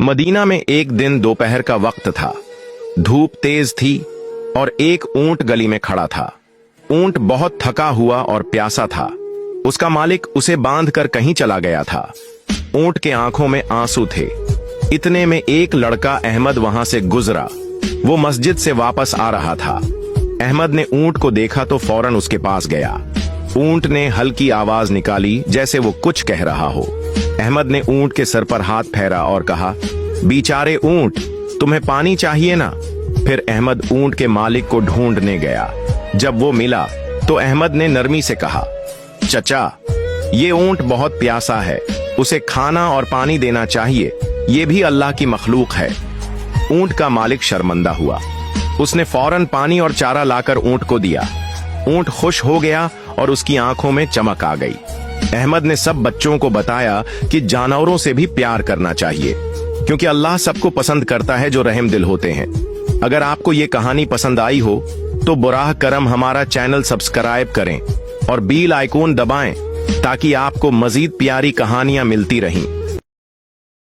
Medina में एक दिन दोपहर का वक्त था। धूप तेज थी और एक ऊंट गली में खड़ा था। ऊंट बहुत थका हुआ और प्यासा था। उसका मालिक उसे बांधकर कहीं चला गया था। ऊंट के आंखों में आंसू थे। इतने में एक लड़का अहमद वहां से गुजरा। वो मस्जिद से वापस आ रहा था। अहमद ने ऊंट को देखा तो फौरन उसके पास गया। ऊंट ने हल्की आवाज निकाली जैसे वो कुछ कह रहा हो। अहमद ने ऊंट के सर पर हाथ फेरा और कहा, बेचारे ऊंट, तुम्हें पानी चाहिए ना? फिर अहमद ऊंट के मालिक को ढूंढने गया। जब वो मिला तो अहमद ने नरमी से कहा, चचा, ये ऊंट बहुत प्यासा है, उसे खाना और पानी देना चाहिए, ये भी अल्लाह की मखलूक है। ऊंट का मालिक शर्मिंदा हुआ। उसने फौरन पानी और चारा लाकर ऊंट को दिया। ऊंट खुश हो गया और उसकी आंखों में चमक आ गई। अहमद ने सब बच्चों को बताया कि जानवरों से भी प्यार करना चाहिए, क्योंकि अल्लाह सबको पसंद करता है जो रहम दिल होते हैं। अगर आपको ये कहानी पसंद आई हो तो बुराह करम हमारा चैनल सब्सक्राइब करें और बेल आइकॉन दबाएं ताकि आपको मजीद प्यारी कहानियां मिलती रहें।